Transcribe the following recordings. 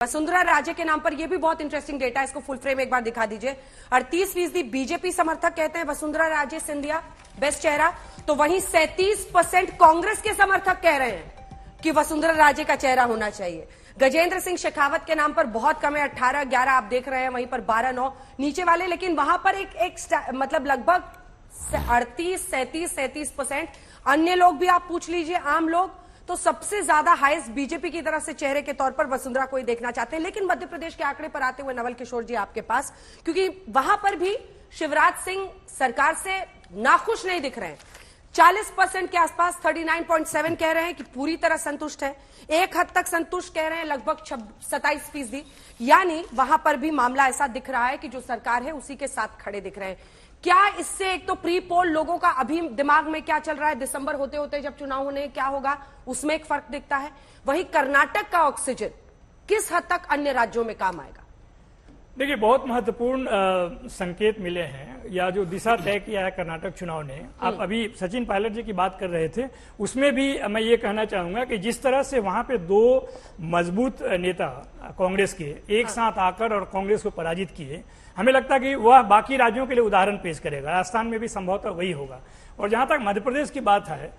वसुंधरा राजे के नाम पर यह भी बहुत इंटरेस्टिंग डेटा है, इसको फुल फ्रेम एक बार दिखा दीजिए। 38% बीजेपी समर्थक कहते हैं वसुंधरा राजे सिंधिया बेस्ट चेहरा, तो वहीं 37% कांग्रेस के समर्थक कह रहे हैं कि वसुंधरा राजे का चेहरा होना चाहिए। गजेंद्र सिंह शेखावत के नाम पर बहुत कम है, 18-11 आप देख रहे हैं, वहीं पर 12-9 नीचे वाले, लेकिन वहां पर एक मतलब लगभग 38-37% अन्य लोग भी आप पूछ लीजिए, आम लोग तो सबसे ज्यादा हाईएस्ट बीजेपी की तरफ से चेहरे के तौर पर वसुंधरा को ही देखना चाहते हैं। लेकिन मध्य प्रदेश के आंकड़े पर आते हुए नवल किशोर जी आपके पास, क्योंकि वहां पर भी शिवराज सिंह सरकार से नाखुश नहीं दिख रहे हैं। 40% के आसपास 39.7 कह रहे हैं कि पूरी तरह संतुष्ट है, एक हद तक संतुष्ट कह रहे हैं लगभग 27%, यानी वहां पर भी मामला ऐसा दिख रहा है कि जो सरकार है उसी के साथ खड़े दिख रहे हैं। क्या इससे एक तो प्री पोल लोगों का अभी दिमाग में क्या चल रहा है, दिसंबर होते होते जब चुनाव होने क्या होगा उसमें एक फर्क दिखता है, वहीं कर्नाटक का ऑक्सीजन किस हद तक अन्य राज्यों में काम आएगा? देखिए, बहुत महत्वपूर्ण संकेत मिले हैं, या जो दिशा तय किया है कर्नाटक चुनाव ने। आप अभी सचिन पायलट जी की बात कर रहे थे, उसमें भी मैं ये कहना चाहूंगा कि जिस तरह से वहां पे दो मजबूत नेता कांग्रेस के एक साथ आकर और कांग्रेस को पराजित किए, हमें लगता है कि वह बाकी राज्यों के लिए उदाहरण पेश करेगा। राजस्थान में भी संभवतः वही होगा। और जहां तक मध्य प्रदेश की बात है,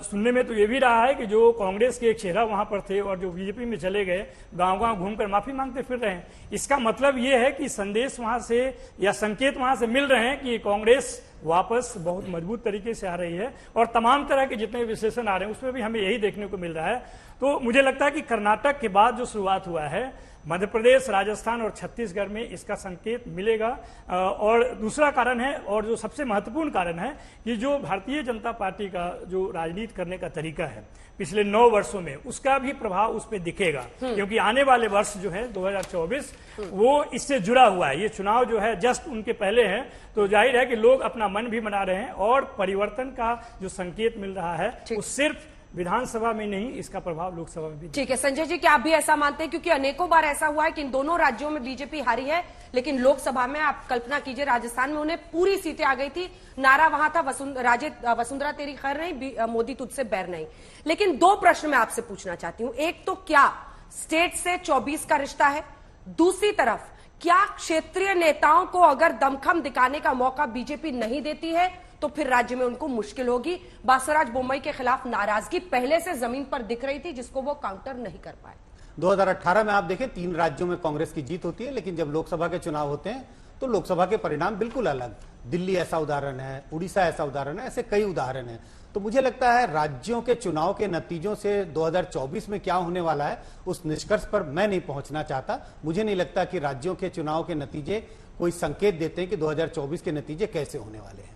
सुनने में तो ये भी रहा है कि जो कांग्रेस के एक चेहरा वहां पर थे और जो बीजेपी में चले गए, गांव-गांव घूमकर माफी मांगते फिर रहे हैं। इसका मतलब ये है कि संदेश वहां से या संकेत वहां से मिल रहे हैं कि कांग्रेस वापस बहुत मजबूत तरीके से आ रही है। और तमाम तरह के जितने विश्लेषण आ रहे हैं उसमें भी हमें यही देखने को मिल रहा है। तो मुझे लगता है कि कर्नाटक के बाद जो शुरुआत हुआ है, मध्य प्रदेश, राजस्थान और छत्तीसगढ़ में इसका संकेत मिलेगा। और दूसरा कारण है, और जो सबसे महत्वपूर्ण कारण है, कि जो भारतीय जनता पार्टी का जो राजनीति करने का तरीका है पिछले 9 वर्षों में, उसका भी प्रभाव उस पर दिखेगा। क्योंकि आने वाले वर्ष जो है 2024 वो इससे जुड़ा हुआ है। ये चुनाव जो है जस्ट उनके पहले है, तो जाहिर है कि लोग अपना मन भी बना रहे हैं और परिवर्तन का जो संकेत मिल रहा है वो सिर्फ विधानसभा में नहीं, इसका प्रभाव लोकसभा में भी। ठीक है संजय जी, क्या आप भी ऐसा मानते हैं? क्योंकि अनेकों बार ऐसा हुआ है कि इन दोनों राज्यों में बीजेपी हारी है, लेकिन लोकसभा में आप कल्पना कीजिए राजस्थान में उन्हें पूरी सीटें आ गई थी, नारा वहां था वसुंधरा तेरी खैर नहीं, मोदी तुझसे बैर नहीं। लेकिन 2 प्रश्न मैं आपसे पूछना चाहती हूं। एक तो क्या स्टेट से 24 का रिश्ता है? दूसरी तरफ क्या क्षेत्रीय नेताओं को अगर दमखम दिखाने का मौका बीजेपी नहीं देती है तो फिर राज्य में उनको मुश्किल होगी? बासवराज बोम्मई के खिलाफ नाराजगी पहले से जमीन पर दिख रही थी, जिसको वो काउंटर नहीं कर पाए। 2018 में आप देखें 3 राज्यों में कांग्रेस की जीत होती है, लेकिन जब लोकसभा के चुनाव होते हैं तो लोकसभा के परिणाम बिल्कुल अलग। दिल्ली ऐसा उदाहरण है, उड़ीसा ऐसा उदाहरण है, ऐसे कई उदाहरण है। तो मुझे लगता है राज्यों के चुनाव के नतीजों से 2024 में क्या होने वाला है उस निष्कर्ष पर मैं नहीं पहुंचना चाहता। मुझे नहीं लगता कि राज्यों के चुनाव के नतीजे कोई संकेत देते हैं कि 2024 के नतीजे कैसे होने वाले हैं।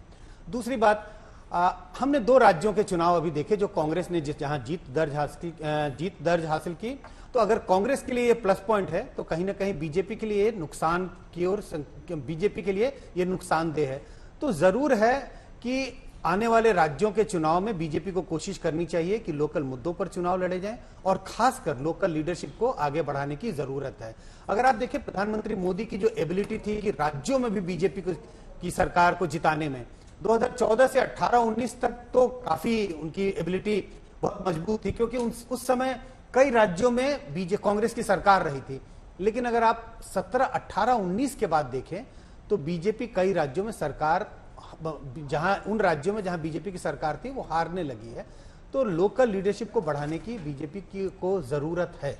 दूसरी बात, हमने 2 राज्यों के चुनाव अभी देखे जो कांग्रेस ने जहां जीत दर्ज हासिल की। तो अगर कांग्रेस के लिए ये प्लस पॉइंट है तो कहीं ना कहीं बीजेपी के लिए नुकसान की ओर, बीजेपी के लिए ये नुकसानदेह है। तो जरूर है कि आने वाले राज्यों के चुनाव में बीजेपी को कोशिश करनी चाहिए कि लोकल मुद्दों पर चुनाव लड़े जाएं और खासकर लोकल लीडरशिप को आगे बढ़ाने की जरूरत है। अगर आप देखें प्रधानमंत्री मोदी की जो एबिलिटी थी कि राज्यों में भी बीजेपी की सरकार को जिताने में, 2014 से 18-19 तक तो काफी उनकी एबिलिटी बहुत मजबूत थी, क्योंकि उस समय कई राज्यों में कांग्रेस की सरकार रही थी। लेकिन अगर आप 17, 18, 19 के बाद देखें तो बीजेपी कई राज्यों में सरकार, उन राज्यों में जहां बीजेपी की सरकार थी वो हारने लगी है। तो लोकल लीडरशिप को बढ़ाने की बीजेपी को जरूरत है।